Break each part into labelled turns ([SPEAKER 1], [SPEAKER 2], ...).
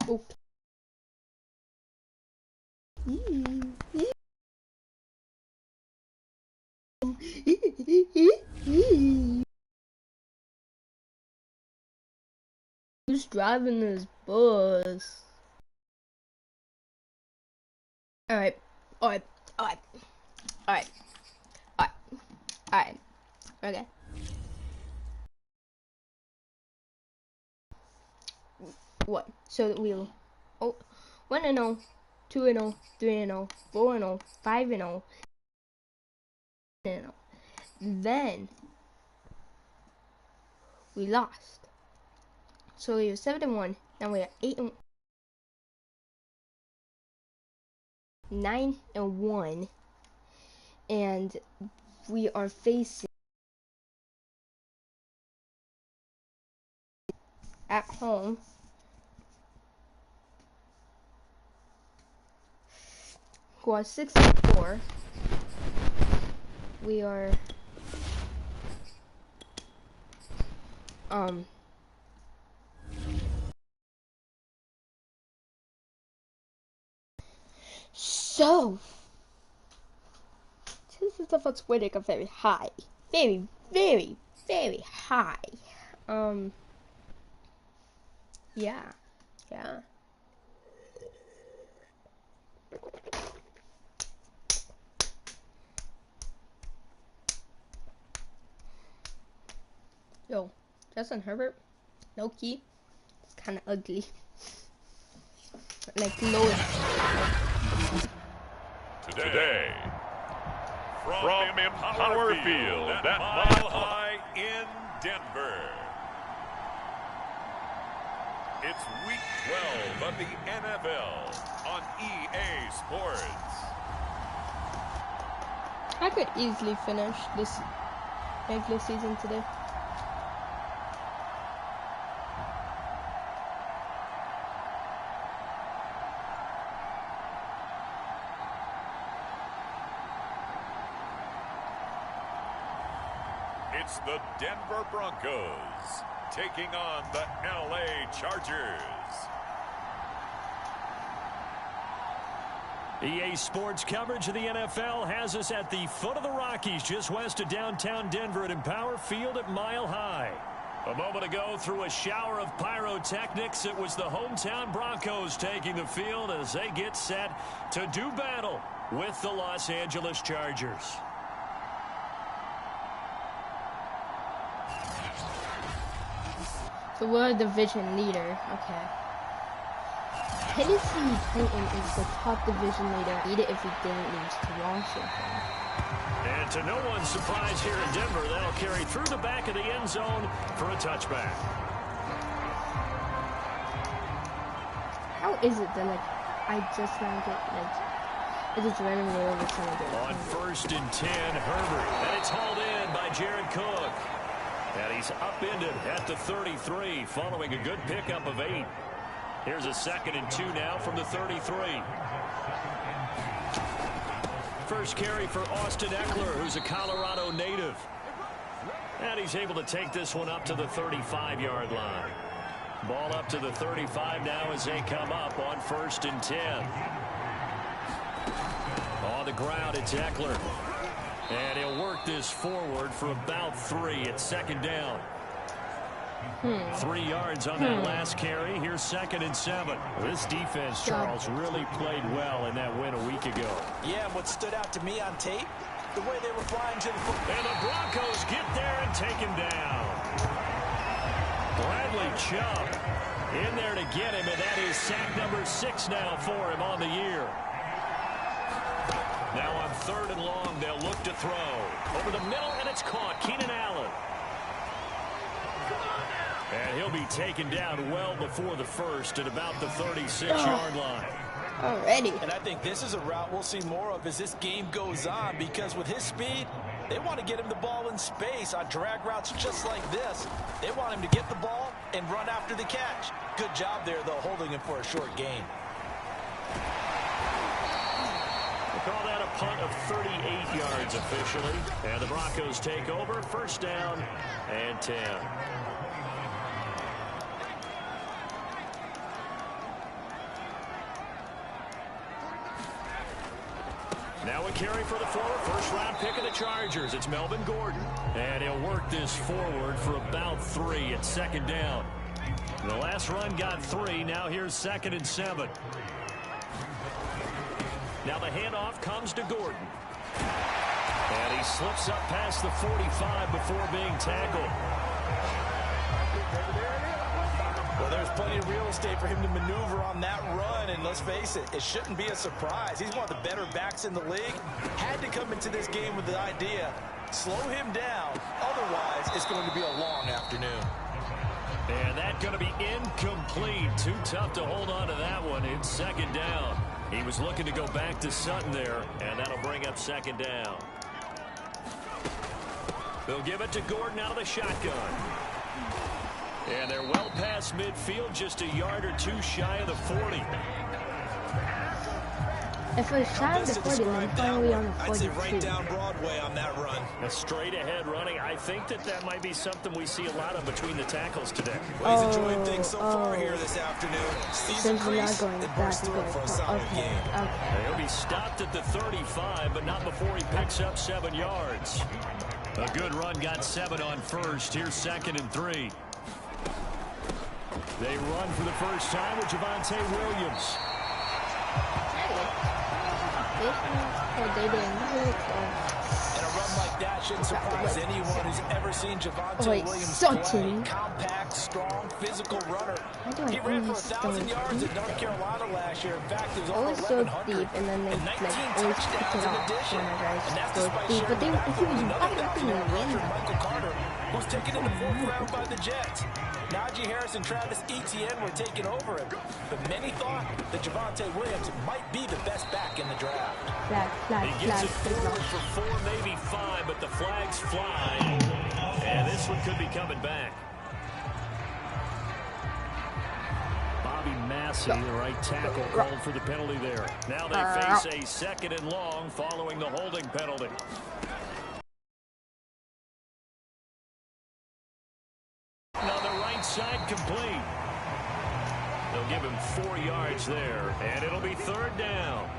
[SPEAKER 1] Oh. Who's driving this bus? Alright. Okay. What? So we'll 1-0, 2-0, 3-0, 4-0, 5-0, 10-0. Then we lost. So we were 7-1. Now we are 9-1, and we are facing at home who are 6-4. We are so chances of us winning are very high. Very, very, very high. Yeah. Yo, Justin Herbert, no key, it's kind of ugly. Like lowest.
[SPEAKER 2] Today, from Empower Field at Mile High in Denver, it's Week 12 of the NFL on EA Sports.
[SPEAKER 1] I could easily finish this regular season today.
[SPEAKER 2] It's the Denver Broncos taking on the LA Chargers.
[SPEAKER 3] EA Sports coverage of the NFL has us at the foot of the Rockies, just west of downtown Denver at Empower Field at Mile High. A moment ago, through a shower of pyrotechnics, it was the hometown Broncos taking the field as they get set to do battle with the Los Angeles Chargers.
[SPEAKER 1] So we're a division leader. Okay. Tennessee Titans is the top division leader. Need it if we didn't lose to Washington.
[SPEAKER 3] And to no one's surprise here in Denver, that'll carry through the back of the end zone for a touchback.
[SPEAKER 1] How is it that I just now get I just randomly over someone?
[SPEAKER 3] On 1st and 10, Herbert, and it's hauled in by Jared Cook. And he's upended at the 33 following a good pickup of 8. Here's a 2nd and 2 now from the 33. First carry for Austin Eckler, who's a Colorado native. And he's able to take this one up to the 35-yard line. Ball up to the 35 now as they come up on 1st and 10. On the ground, it's Eckler. And he'll work this forward for about 3. It's 2nd down. 3 yards on that last carry. Here's 2nd and 7. This defense, Charles, really played well in that win a week ago.
[SPEAKER 4] Yeah, and what stood out to me on tape, the way they were flying to the football.
[SPEAKER 3] And the Broncos get there and take him down. Bradley Chubb in there to get him, and that is sack number 6 now for him on the year. Now on 3rd and long, they'll look to throw. Over the middle, and it's caught. Keenan Allen. And he'll be taken down well before the 1st at about the 36-yard line.
[SPEAKER 1] Already.
[SPEAKER 4] And I think this is a route we'll see more of as this game goes on, because with his speed, they want to get him the ball in space on drag routes just like this. They want him to get the ball and run after the catch. Good job there, though, holding him for a short gain.
[SPEAKER 3] We'll call that a punt of 38 yards officially. And the Broncos take over. 1st down and 10. Now a carry for the forward. First-round pick of the Chargers. It's Melvin Gordon. And he'll work this forward for about 3 at second down. The last run got 3. Now here's 2nd and 7. Now the handoff comes to Gordon. And he slips up past the 45 before being tackled.
[SPEAKER 4] Well, there's plenty of real estate for him to maneuver on that run, and let's face it, it shouldn't be a surprise. He's one of the better backs in the league. Had to come into this game with the idea, slow him down, otherwise it's going to be a long afternoon.
[SPEAKER 3] And that's going to be incomplete. Too tough to hold on to that one. It's 2nd down. He was looking to go back to Sutton there, and that'll bring up 2nd down. They'll give it to Gordon out of the shotgun. And they're well past midfield, just a yard or 2 shy of the 40.
[SPEAKER 1] If we're shy of the 40, then finally on the 42.
[SPEAKER 4] I'd say right down Broadway on that run.
[SPEAKER 3] A straight ahead running. I think that might be something we see a lot of between the tackles today.
[SPEAKER 4] Well, he's enjoying things so far here this afternoon. Season crease and burst through for a solid game.
[SPEAKER 1] Okay.
[SPEAKER 3] He'll be stopped at the 35, but not before he picks up 7 yards. A good run got 7 on first. Here's 2nd and 3. They run for the first time with Javonte Williams.
[SPEAKER 4] And a run like that shouldn't surprise anyone who's ever seen Javonte Williams play. Compact, strong, physical runner. He ran for 1,000 yards at North Carolina last year. In fact, it was over 1,100.
[SPEAKER 1] Deep, and then they
[SPEAKER 4] always picked it off
[SPEAKER 1] and that's despite deep. But he was up in the wind.
[SPEAKER 4] Michael Carter, who's taken in the 4th round by the Jets. Najee Harris and Travis Etienne were taking over him. But many thought that Javonte Williams might be the best back in the draft.
[SPEAKER 3] He gets it forward for 4, maybe 5, but the flags fly. And this one could be coming back. Bobby Massey, the right tackle, called for the penalty there. Now they face a 2nd and long following the holding penalty. On the right side, complete. They'll give him 4 yards there, and it'll be 3rd down.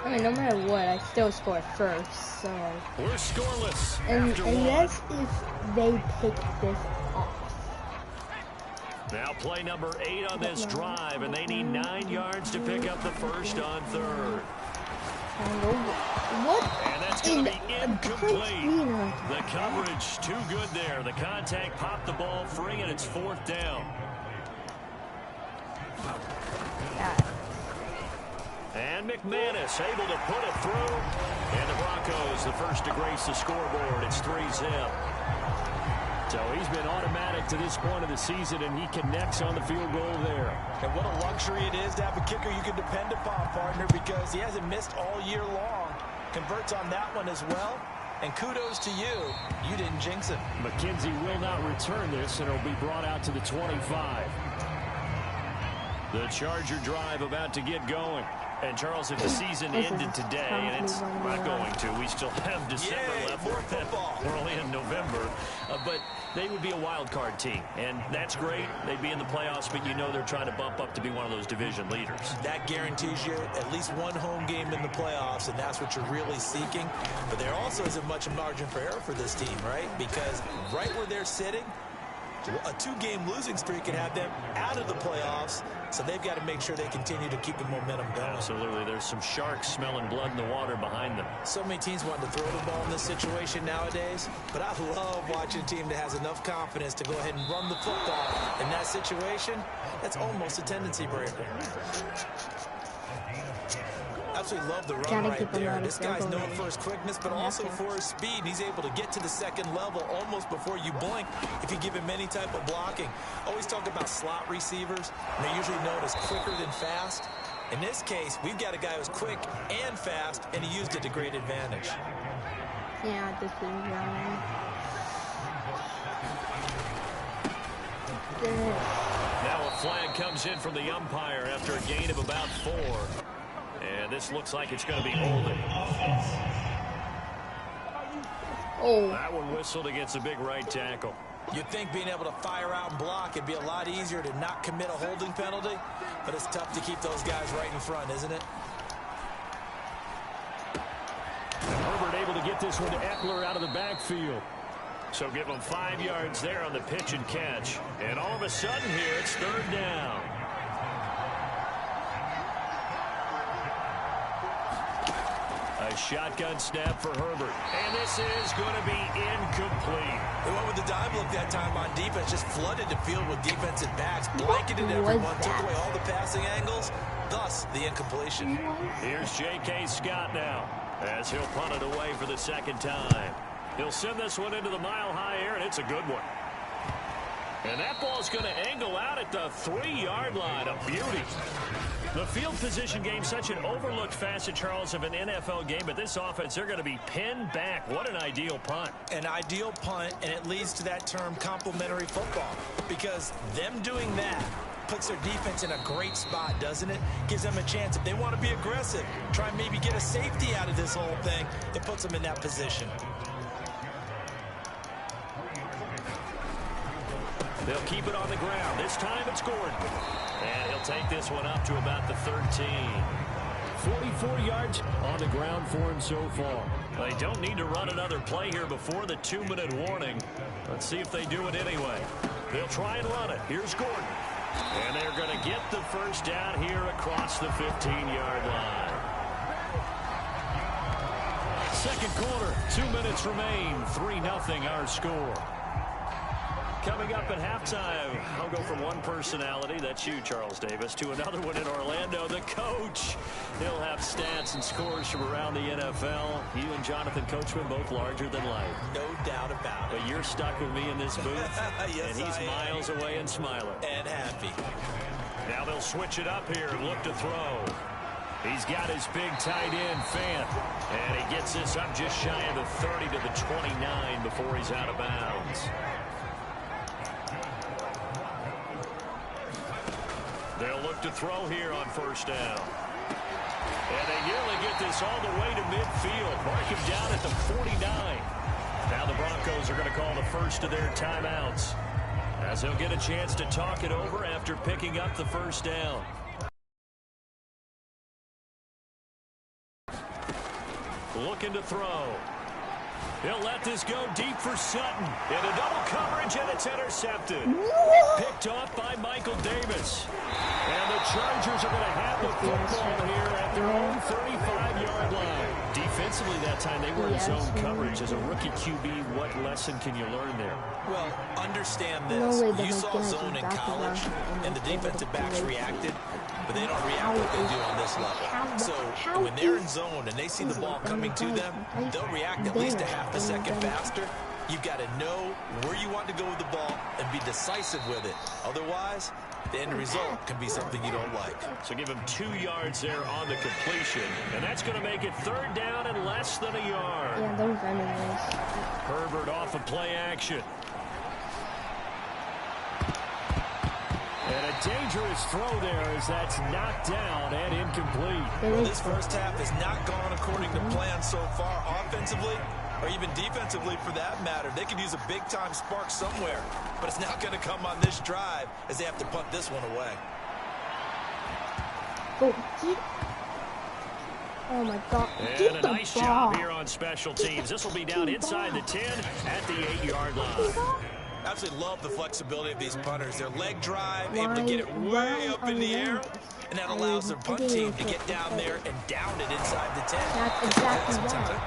[SPEAKER 1] I mean, no matter what, I still score first, so...
[SPEAKER 3] We're scoreless
[SPEAKER 1] and
[SPEAKER 3] after 1.
[SPEAKER 1] Unless if they pick this off.
[SPEAKER 3] Now play number 8 on this drive, and they need 9 yards to pick up the first on 3rd.
[SPEAKER 1] What?
[SPEAKER 3] And that's going to be incomplete. The coverage too good there. The contact popped the ball free, and it's 4th down. And McManus able to put it through. And the Broncos, the first to grace the scoreboard. It's 3-zip. So he's been automatic to this point of the season, and he connects on the field goal there.
[SPEAKER 4] And what a luxury it is to have a kicker you can depend upon, partner, because he hasn't missed all year long. Converts on that one as well. And kudos to you. You didn't jinx him.
[SPEAKER 3] McKenzie will not return this, and it'll be brought out to the 25. The Charger drive about to get going. And, Charles, if the season ended today, and it's not going to, we still have December left. We're only in November. But they would be a wild card team, and that's great. They'd be in the playoffs, but you know they're trying to bump up to be one of those division leaders.
[SPEAKER 4] That guarantees you at least one home game in the playoffs, and that's what you're really seeking. But there also isn't much margin for error for this team, right? Because right where they're sitting, a 2-game losing streak could have them out of the playoffs, so they've got to make sure they continue to keep the momentum going.
[SPEAKER 3] Absolutely. There's some sharks smelling blood in the water behind them.
[SPEAKER 4] So many teams want to throw the ball in this situation nowadays, but I love watching a team that has enough confidence to go ahead and run the football. In that situation, that's almost a tendency breaker. Absolutely love the run right there. This guy's known for his quickness, but also for his speed. He's able to get to the 2nd level almost before you blink if you give him any type of blocking. Always talk about slot receivers, and they're usually known as quicker than fast. In this case, we've got a guy who's quick and fast, and he used it to great advantage.
[SPEAKER 1] Yeah, this is running.
[SPEAKER 3] Now a flag comes in from the umpire after a gain of about 4. And this looks like it's going to be holding.
[SPEAKER 1] Oh.
[SPEAKER 3] That one whistled against a big right tackle.
[SPEAKER 4] You'd think being able to fire out and block it'd be a lot easier to not commit a holding penalty, but it's tough to keep those guys right in front, isn't it?
[SPEAKER 3] to get this one to Eckler out of the backfield. So give him 5 yards there on the pitch and catch. And all of a sudden here, it's 3rd down. A shotgun snap for Herbert. And this is going to be incomplete.
[SPEAKER 4] They went with the dime look that time on defense. Just flooded the field with defensive backs. Blanketed everyone. Took away all the passing angles. Thus, the incompletion.
[SPEAKER 3] Here's J.K. Scott now, as he'll punt it away for the 2nd time. He'll send this one into the mile-high air, and it's a good one. And that ball's going to angle out at the 3-yard line. A beauty. The field position game, such an overlooked facet, Charles, of an NFL game. But this offense, they're going to be pinned back. What an ideal punt.
[SPEAKER 4] An ideal punt, and it leads to that term complementary football. Because them doing that puts their defense in a great spot, doesn't it? Gives them a chance. If they want to be aggressive, try and maybe get a safety out of this whole thing, it puts them in that position.
[SPEAKER 3] They'll keep it on the ground. This time it's Gordon. And he'll take this one up to about the 13. 44 yards on the ground for him so far. They don't need to run another play here before the 2-minute warning. Let's see if they do it anyway. They'll try and run it. Here's Gordon. And they're going to get the 1st down here across the 15-yard line. 2nd quarter, 2 minutes remain. 3-0 our score. Coming up at halftime, I'll go from one personality, that's you, Charles Davis, to another one in Orlando, the coach. He'll have stats and scores from around the NFL. You and Jonathan Coachman both larger than life.
[SPEAKER 4] No doubt about it.
[SPEAKER 3] But you're stuck with me in this booth,
[SPEAKER 4] yes,
[SPEAKER 3] and he's miles away and smiling.
[SPEAKER 4] And happy.
[SPEAKER 3] Now they'll switch it up here and look to throw. He's got his big tight end, Fant, and he gets this up just shy of the 30 to the 29 before he's out of bounds. They'll look to throw here on 1st down. And they nearly get this all the way to midfield. Mark him down at the 49. Now the Broncos are going to call the first of their timeouts, as they'll get a chance to talk it over after picking up the 1st down. Looking to throw. He'll let this go deep for Sutton. In a double coverage, and it's intercepted. Picked off by Michael Davis. And the Chargers are going to have the football here at their own 35-yard line. Defensively that time, they were in zone coverage. As a rookie QB, what lesson can you learn there?
[SPEAKER 4] Well, understand this. You saw zone in college, and the defensive backs reacted, but they don't react like they do on this level. So when they're in zone and they see the ball coming to them, they'll react at least a half a second faster. You've got to know where you want to go with the ball and be decisive with it. Otherwise, the end result can be something you don't like.
[SPEAKER 3] So give him 2 yards there on the completion. And that's going to make it 3rd down and less than a yard.
[SPEAKER 1] Yeah, those enemies.
[SPEAKER 3] Herbert off of play action. And a dangerous throw there as that's knocked down and incomplete.
[SPEAKER 4] Well, this first half has not gone according to plan so far offensively, or even defensively for that matter. They could use a big-time spark somewhere, but it's not going to come on this drive as they have to punt this one away.
[SPEAKER 1] Oh, my God.
[SPEAKER 3] And a nice job here on special teams. This will be down inside the 10 at the 8-yard line.
[SPEAKER 4] Absolutely love the flexibility of these punters. Their leg drive, able to get it way up in the air, and that allows their punt team to get down there and down it inside the 10.
[SPEAKER 1] That's exactly right.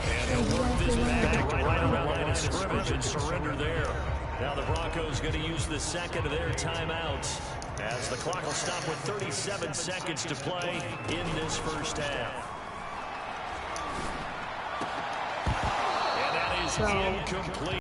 [SPEAKER 3] And he'll work this back right on the line of scrimmage and surrender there. Now the Broncos going to use the 2nd of their timeouts, as the clock will stop with 37 seconds to play in this first half. And that is incomplete.